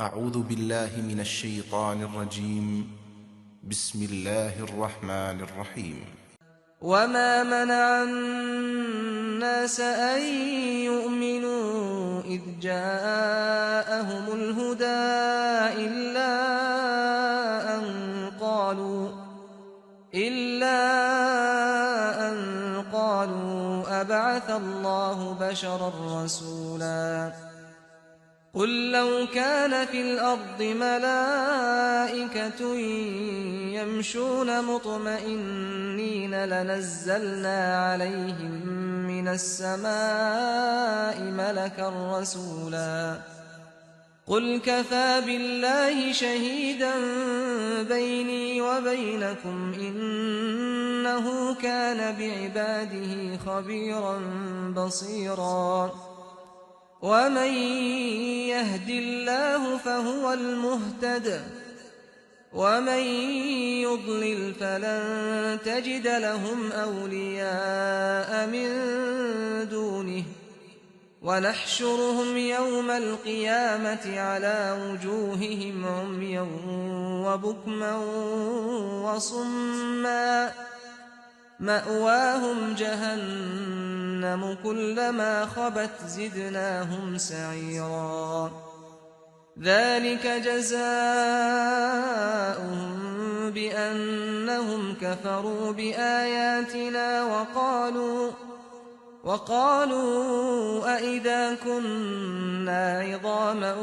أعوذ بالله من الشيطان الرجيم. بسم الله الرحمن الرحيم. وما منع الناس أن يؤمنوا إذ جاءهم الهدى إلا أن قالوا أبعث الله بشرا رسولا قل لو كان في الأرض ملائكة يمشون مطمئنين لنزلنا عليهم من السماء ملكا رسولا قل كفى بالله شهيدا بيني وبينكم إنه كان بعباده خبيرا بصيرا ومن يهد الله فهو المهتد ومن يضلل فلن تجد لهم أولياء من دونه ونحشرهم يوم القيامة على وجوههم عميا وبكما وصما مأواهم جهنم كلما خبت زدناهم سعيرا ذلك جزاؤهم بأنهم كفروا بآياتنا وقالوا أئذا كنا عظاما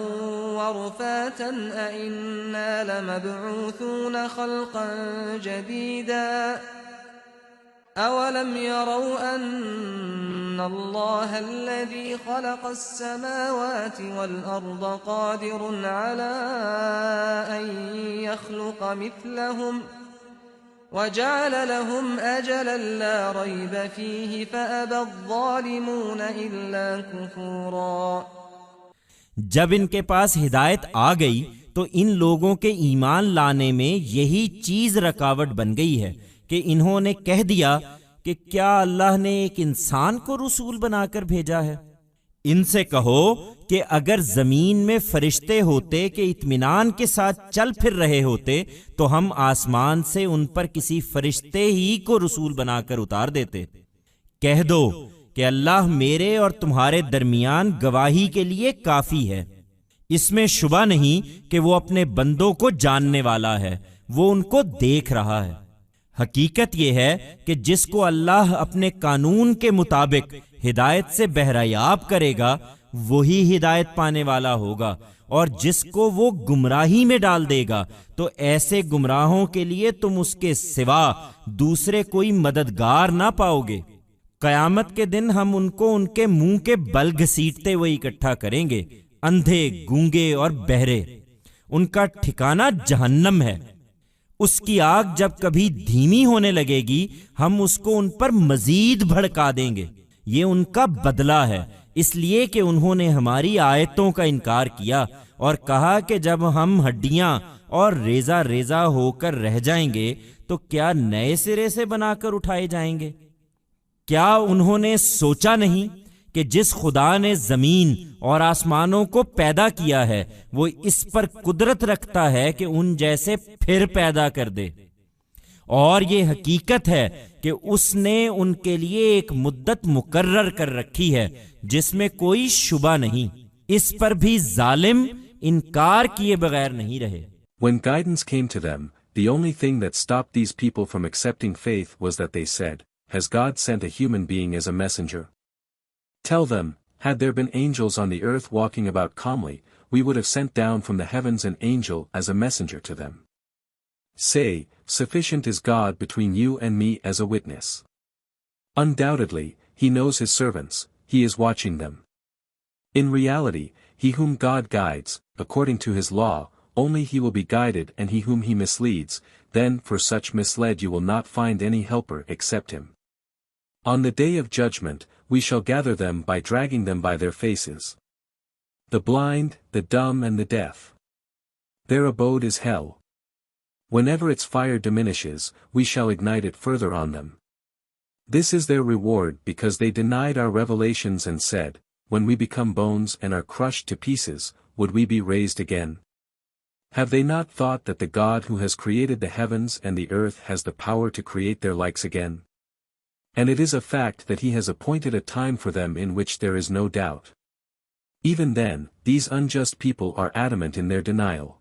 ورفاتا أئنا لمبعوثون خلقا جديدا أولم يروا أن الله الذي خلق السماوات والأرض قادر على أن يخلق مثلهم وجعل لهم أجلا لا ريب فيه فأبى الظالمون إلا كفورا۔ جب ان کے پاس ہدایت آ گئی تو ان لوگوں کے ایمان لانے میں یہی چیز رکاوٹ بن گئی ہے کہ انہوں نے کہہ دیا کہ کیا اللہ نے ایک انسان کو رسول بنا کر بھیجا ہے؟ ان سے کہو کہ اگر زمین میں فرشتے ہوتے کہ اطمینان کے ساتھ چل پھر رہے ہوتے تو ہم آسمان سے ان پر کسی فرشتے ہی کو رسول بنا کر اتار دیتے۔ کہہ دو کہ اللہ میرے اور تمہارے درمیان گواہی کے لیے کافی ہے، اس میں شبہ نہیں کہ وہ اپنے بندوں کو جاننے والا ہے، وہ ان کو دیکھ رہا ہے۔ حقیقت یہ ہے کہ جس کو اللہ اپنے قانون کے مطابق ہدایت سے بہرایاب کرے گا وہی ہدایت پانے والا ہوگا، اور جس کو وہ گمراہی میں ڈال دے گا تو ایسے گمراہوں کے لیے تم اس کے سوا دوسرے کوئی مددگار نہ پاؤ گے۔ قیامت کے دن ہم ان کو ان کے منہ کے بل گھسیٹتے ہوئے اکٹھا کریں گے، اندھے، گونگے اور بہرے۔ ان کا ٹھکانہ جہنم ہے، اس کی آگ جب کبھی دھیمی ہونے لگے گی ہم اس کو ان پر مزید بھڑکا دیں گے۔ یہ ان کا بدلہ ہے، اس لیے کہ انہوں نے ہماری آیتوں کا انکار کیا اور کہا کہ جب ہم ہڈیاں اور ریزہ ریزہ ہو کر رہ جائیں گے تو کیا نئے سرے سے بنا کر اٹھائے جائیں گے؟ کیا انہوں نے سوچا نہیں کہ جس خدا نے زمین اور آسمانوں کو پیدا کیا ہے وہ اس پر قدرت رکھتا ہے کہ ان جیسے پھر پیدا کر دے، اور یہ حقیقت ہے کہ اس نے ان کے لیے ایک مدت مقرر کر رکھی ہے جس میں کوئی شبہ نہیں، اس پر بھی ظالم انکار کیے بغیر نہیں رہے۔ When guidance came to them, the only thing that stopped these people from accepting faith was that they said, "Has God sent a human being as a messenger?" Tell them, had there been angels on the earth walking about calmly, we would have sent down from the heavens an angel as a messenger to them. Say, sufficient is God between you and me as a witness. Undoubtedly, He knows His servants, He is watching them. In reality, he whom God guides, according to His law, only he will be guided, and he whom He misleads, then for such misled you will not find any helper except Him. On the day of judgment, we shall gather them by dragging them by their faces. The blind, the dumb and the deaf. Their abode is hell. Whenever its fire diminishes, we shall ignite it further on them. This is their reward because they denied our revelations and said, when we become bones and are crushed to pieces, would we be raised again? Have they not thought that the God who has created the heavens and the earth has the power to create their likes again? And it is a fact that he has appointed a time for them in which there is no doubt. Even then, these unjust people are adamant in their denial.